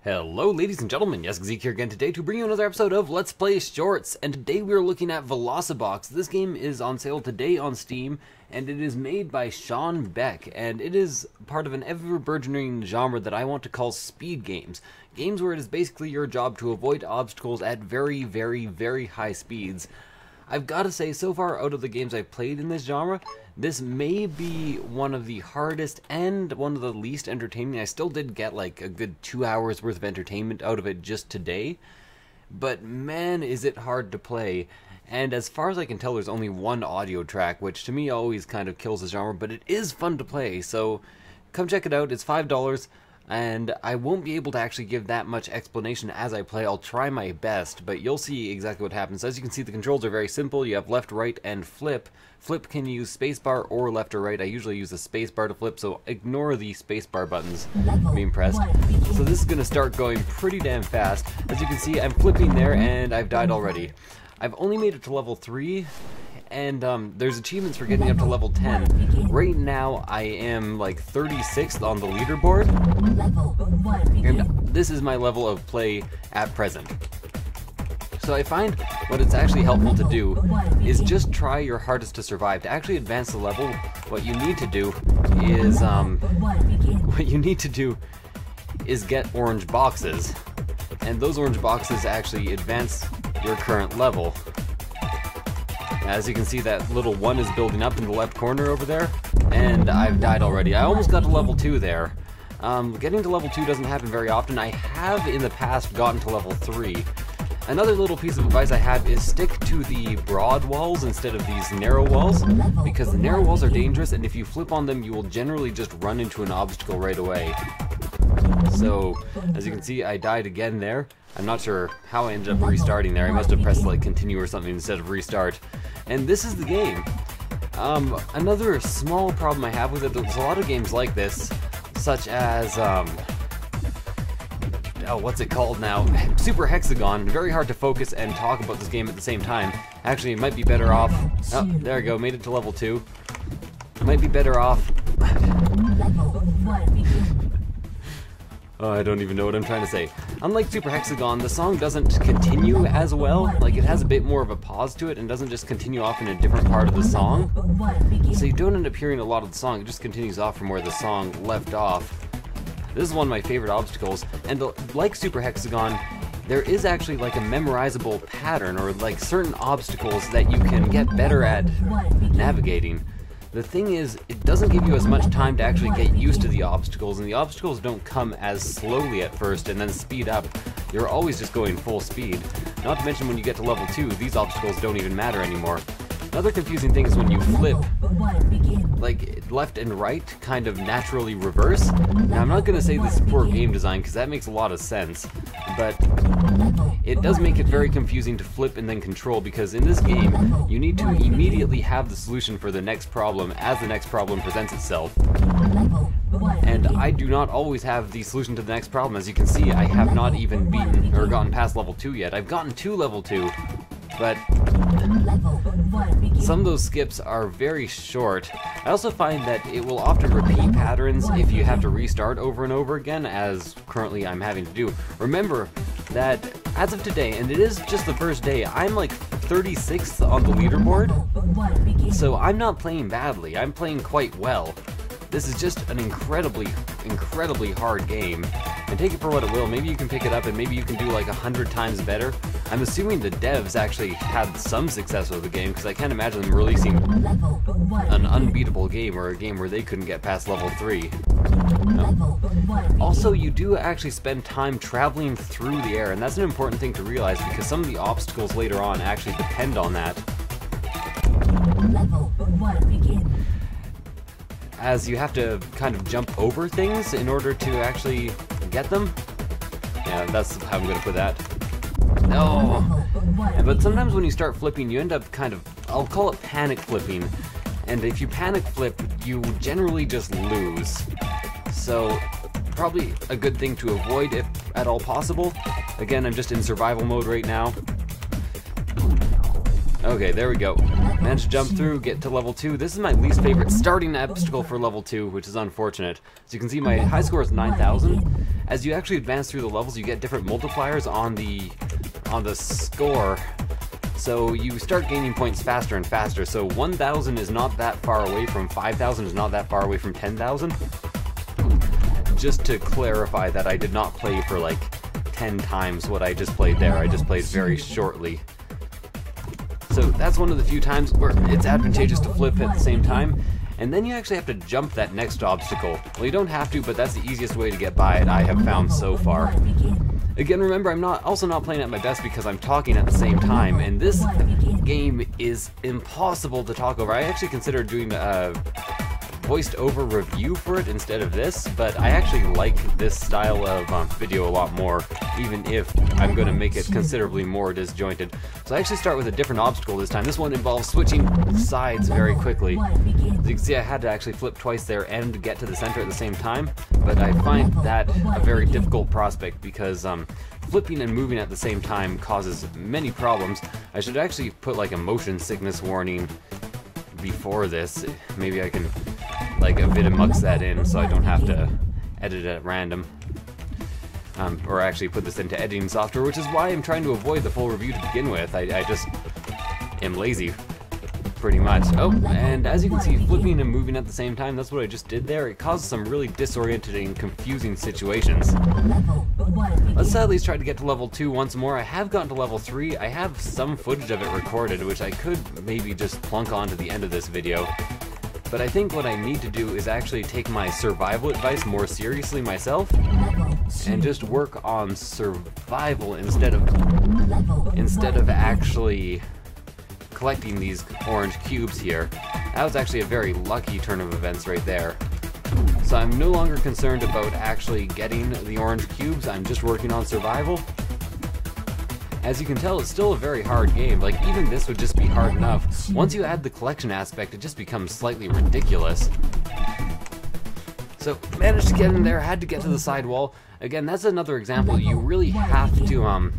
Hello ladies and gentlemen, Yessik here again today to bring you another episode of Let's Play Shorts, and today we are looking at Velocibox. This game is on sale today on Steam, and it is made by Sean Beck, and it is part of an ever-burgeoning genre that I want to call speed games. Games where it is basically your job to avoid obstacles at very, very, very high speeds. I've got to say, so far out of the games I've played in this genre, this may be one of the hardest and one of the least entertaining. I still did get like a good 2 hours worth of entertainment out of it just today, but man is it hard to play. And as far as I can tell, there's only one audio track, which to me always kind of kills the genre, but it is fun to play, so come check it out. It's $5. And I won't be able to actually give that much explanation as I play. I'll try my best, but you'll see exactly what happens. As you can see, the controls are very simple. You have left, right, and flip. Flip can use spacebar or left or right. I usually use the spacebar to flip, so ignore the spacebar buttons being pressed. So this is going to start going pretty damn fast. As you can see, I'm flipping there, and I've died already. I've only made it to level 3. And there's achievements for getting up to level 10. Right now, I am like 36th on the leaderboard, and this is my level of play at present. So I find what it's actually helpful to do is just try your hardest to survive. To actually advance the level, what you need to do is get orange boxes, and those orange boxes actually advance your current level. As you can see, that little one is building up in the left corner over there, and I've died already. I almost got to level 2 there. Getting to level 2 doesn't happen very often. I have in the past gotten to level 3. Another little piece of advice I have is stick to the broad walls instead of these narrow walls, because the narrow walls are dangerous, and if you flip on them, you will generally just run into an obstacle right away. So, as you can see, I died again there. I'm not sure how I ended up restarting there. I must have pressed like continue or something instead of restart. And this is the game. Another small problem I have with it, there's a lot of games like this, such as, what's it called now? Super Hexagon. Very hard to focus and talk about this game at the same time. Actually, it might be better off... Oh, there we go, made it to level 2. Might be better off... Oh, I don't even know what I'm trying to say. Unlike Super Hexagon, the song doesn't continue as well. Like, it has a bit more of a pause to it and doesn't just continue off in a different part of the song. So you don't end up hearing a lot of the song, it just continues off from where the song left off. This is one of my favorite obstacles, and like Super Hexagon, there is actually like a memorizable pattern or like certain obstacles that you can get better at navigating. The thing is, it doesn't give you as much time to actually get used to the obstacles, and the obstacles don't come as slowly at first and then speed up. You're always just going full speed. Not to mention when you get to level 2, these obstacles don't even matter anymore. Another confusing thing is when you flip, like left and right kind of naturally reverse. Now I'm not going to say this is poor game design because that makes a lot of sense, but it does make it very confusing to flip and then control, because in this game you need to immediately have the solution for the next problem as the next problem presents itself. And I do not always have the solution to the next problem. As you can see, I have not even beaten or gotten past level 2 yet. I've gotten to level 2, but some of those skips are very short. I also find that it will often repeat patterns if you have to restart over and over again, as currently I'm having to do. Remember that as of today, and it is just the first day, I'm like 36th on the leaderboard, so I'm not playing badly, I'm playing quite well. This is just an incredibly, incredibly hard game, and take it for what it will. Maybe you can pick it up and maybe you can do like 100 times better. I'm assuming the devs actually had some success with the game, because I can't imagine them releasing an unbeatable game or a game where they couldn't get past level 3. No. Also, you do actually spend time traveling through the air, and that's an important thing to realize, because some of the obstacles later on actually depend on that. As you have to kind of jump over things in order to actually get them. Yeah, that's how I'm going to put that. No! But sometimes when you start flipping, you end up kind of, I'll call it panic flipping. And if you panic flip, you generally just lose. So, probably a good thing to avoid if at all possible. Again, I'm just in survival mode right now. Okay, there we go. Managed to jump through, get to level 2. This is my least favorite starting obstacle for level 2, which is unfortunate. As you can see, my high score is 9,000, as you actually advance through the levels, you get different multipliers on the score. So you start gaining points faster and faster. So 1,000 is not that far away from 5,000, is not that far away from 10,000. Just to clarify that I did not play for like 10 times what I just played there. I just played very shortly. So that's one of the few times where it's advantageous to flip at the same time. And then you actually have to jump that next obstacle. Well, you don't have to, but that's the easiest way to get by it, I have found so far. Again, remember, I'm also not playing at my best because I'm talking at the same time, and this game is impossible to talk over. I actually considered doing a voiced over review for it instead of this, but I actually like this style of video a lot more, even if I'm going to make it considerably more disjointed. So I actually start with a different obstacle this time. This one involves switching sides very quickly. As you can see, I had to actually flip twice there and get to the center at the same time, but I find that a very difficult prospect because flipping and moving at the same time causes many problems. I should actually put like a motion sickness warning before this. Maybe I can like a bit of mux that in so I don't have to edit it at random. Or actually put this into editing software, which is why I'm trying to avoid the full review to begin with. I just am lazy, pretty much. Oh, and as you can see, flipping and moving at the same time, that's what I just did there. It causes some really disoriented and confusing situations. Let's at least try to get to level 2 once more. I have gotten to level 3. I have some footage of it recorded, which I could maybe just plunk onto the end of this video. But I think what I need to do is actually take my survival advice more seriously myself and just work on survival instead of actually collecting these orange cubes here. That was actually a very lucky turn of events right there. So I'm no longer concerned about actually getting the orange cubes, I'm just working on survival. As you can tell, it's still a very hard game. Like, even this would just be hard enough. Once you add the collection aspect, it just becomes slightly ridiculous. So, managed to get in there, had to get to the side wall. Again, that's another example. You really have to,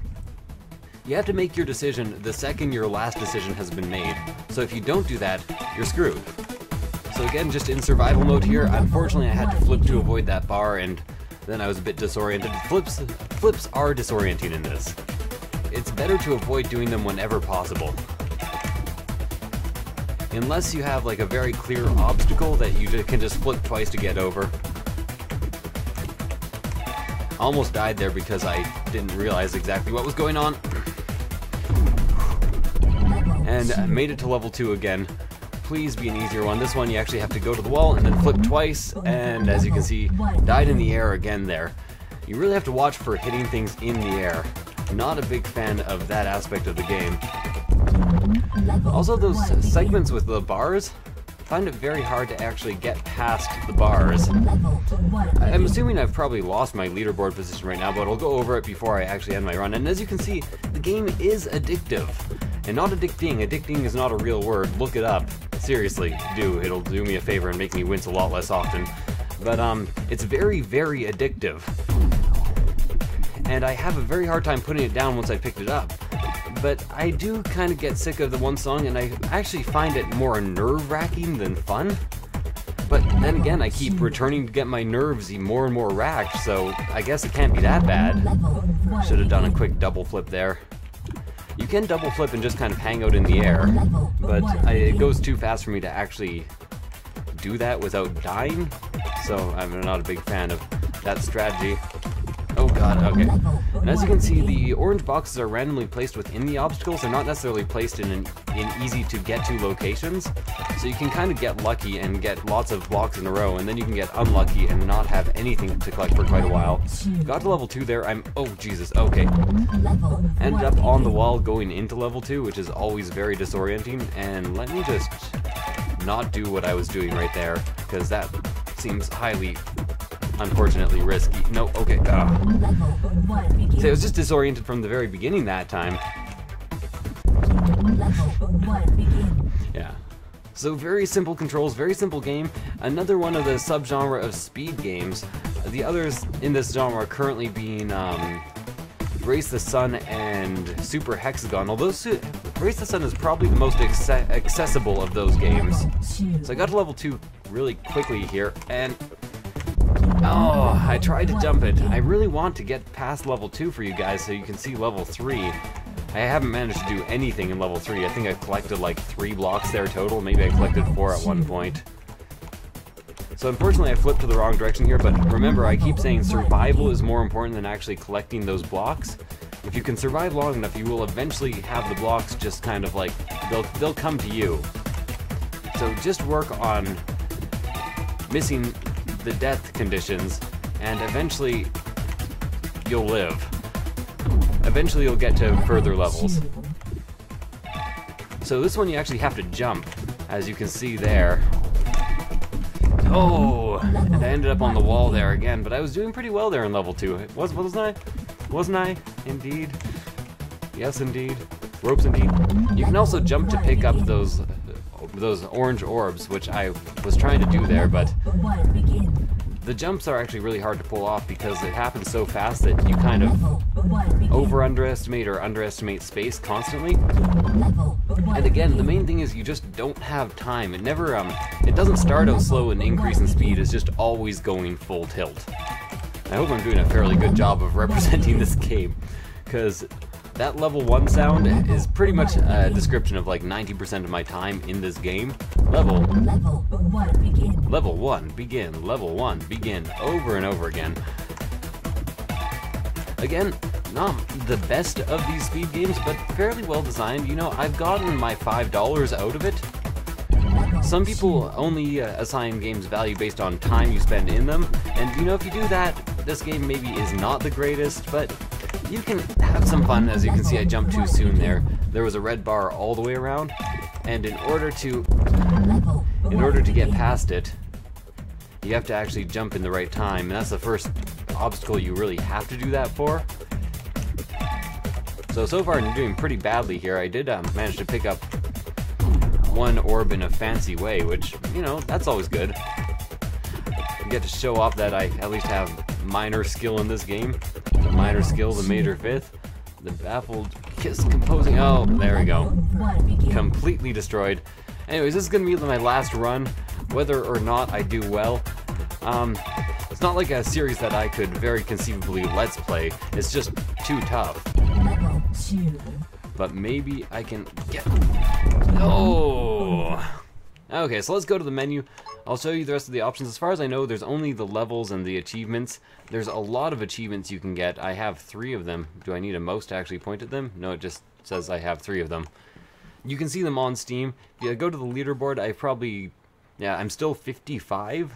you have to make your decision the second your last decision has been made. So if you don't do that, you're screwed. So again, just in survival mode here, unfortunately I had to flip to avoid that bar, and then I was a bit disoriented. Flips are disorienting in this. It's better to avoid doing them whenever possible. Unless you have like a very clear obstacle that you can just flip twice to get over. Almost died there because I didn't realize exactly what was going on. And I made it to level 2 again. Please be an easier one. This one you actually have to go to the wall and then flip twice, and as you can see, died in the air again there. You really have to watch for hitting things in the air. Not a big fan of that aspect of the game. Also, those segments with the bars, I find it very hard to actually get past the bars. I'm assuming I've probably lost my leaderboard position right now, but I'll go over it before I actually end my run. And as you can see, the game is addictive. And not addicting. Addicting is not a real word. Look it up. Seriously, do. It'll do me a favor and make me wince a lot less often. But it's very, very addictive. And I have a very hard time putting it down once I picked it up. But I do kind of get sick of the one song, and I actually find it more nerve-wracking than fun. But then again, I keep returning to get my nerves more and more racked, so I guess it can't be that bad. Should have done a quick double flip there. You can double flip and just kind of hang out in the air, but it goes too fast for me to actually do that without dying, so I'm not a big fan of that strategy. Oh god, okay. And as you can see, the orange boxes are randomly placed within the obstacles. They're not necessarily placed in easy to get to locations. So you can kind of get lucky and get lots of blocks in a row, and then you can get unlucky and not have anything to collect for quite a while. Got to level 2 there, oh Jesus, okay. Ended up on the wall going into level 2, which is always very disorienting, and let me just not do what I was doing right there, because that seems highly unfortunately risky. No, okay. So I was just disoriented from the very beginning that time. Yeah. So very simple controls, very simple game. Another one of the subgenre of speed games. The others in this genre are currently being Race the Sun and Super Hexagon, although Race the Sun is probably the most accessible of those games. So I got to level 2 really quickly here, and Oh, I tried to jump it. I really want to get past level 2 for you guys so you can see level 3. I haven't managed to do anything in level 3. I think I collected like 3 blocks there total. Maybe I collected 4 at one point. So unfortunately I flipped to the wrong direction here, but remember, I keep saying survival is more important than actually collecting those blocks. If you can survive long enough, you will eventually have the blocks just kind of like, they'll come to you. So just work on missing the death conditions, and eventually you'll live. Eventually you'll get to further levels. So this one you actually have to jump, as you can see there. Oh, and I ended up on the wall there again, but I was doing pretty well there in level 2. Wasn't I? Wasn't I? Indeed. Yes, indeed. Ropes, indeed. You can also jump to pick up those orange orbs, which I was trying to do there, but the jumps are actually really hard to pull off because it happens so fast that you kind of underestimate or underestimate space constantly. And again, the main thing is you just don't have time. It never, it doesn't start out slow and increase in speed. It's just always going full tilt. I hope I'm doing a fairly good job of representing this game, because that level 1 sound is pretty much a description of like 90% of my time in this game. Level 1 begin. Level 1 begin. Level 1 begin. Over and over again. Again, not the best of these speed games, but fairly well designed. You know, I've gotten my $5 out of it. Some people only assign games value based on time you spend in them, and you know, if you do that, this game maybe is not the greatest, but you can have some fun. As you can see, I jumped too soon there. There was a red bar all the way around, and in order to get past it, you have to actually jump in the right time, and that's the first obstacle you really have to do that for. So far I'm doing pretty badly here. I did manage to pick up one orb in a fancy way, which, you know, that's always good. You get to show off that I at least have minor skill in this game. The minor skill, the major fifth. The baffled kiss composing. Oh, there we go. Completely destroyed. Anyways, this is going to be my last run, whether or not I do well. It's not like a series that I could very conceivably let's play. It's just too tough. But maybe I can get... Oh! Okay, so let's go to the menu. I'll show you the rest of the options. As far as I know, there's only the levels and the achievements. There's a lot of achievements you can get. I have 3 of them. Do I need a mouse to actually point at them? No, it just says I have 3 of them. You can see them on Steam. If you go to the leaderboard, I'm still 55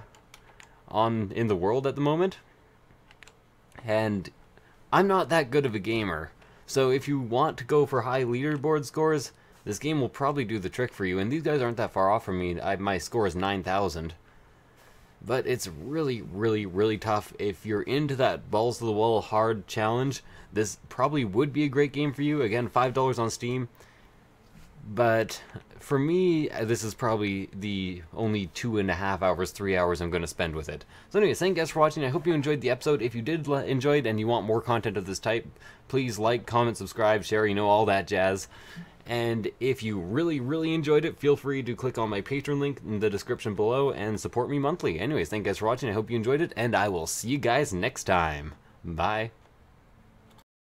in the world at the moment. And I'm not that good of a gamer. So if you want to go for high leaderboard scores, this game will probably do the trick for you. And these guys aren't that far off from me. My score is 9,000. But it's really, really, really tough. If you're into that balls to the wall hard challenge, this probably would be a great game for you. Again, $5 on Steam. But for me, this is probably the only 2.5 hours, 3 hours I'm going to spend with it. So anyways, thank you guys for watching. I hope you enjoyed the episode. If you did enjoy it and you want more content of this type, please like, comment, subscribe, share, you know, all that jazz. And if you really, really enjoyed it, feel free to click on my Patreon link in the description below and support me monthly. Anyways, thank you guys for watching. I hope you enjoyed it, and I will see you guys next time. Bye.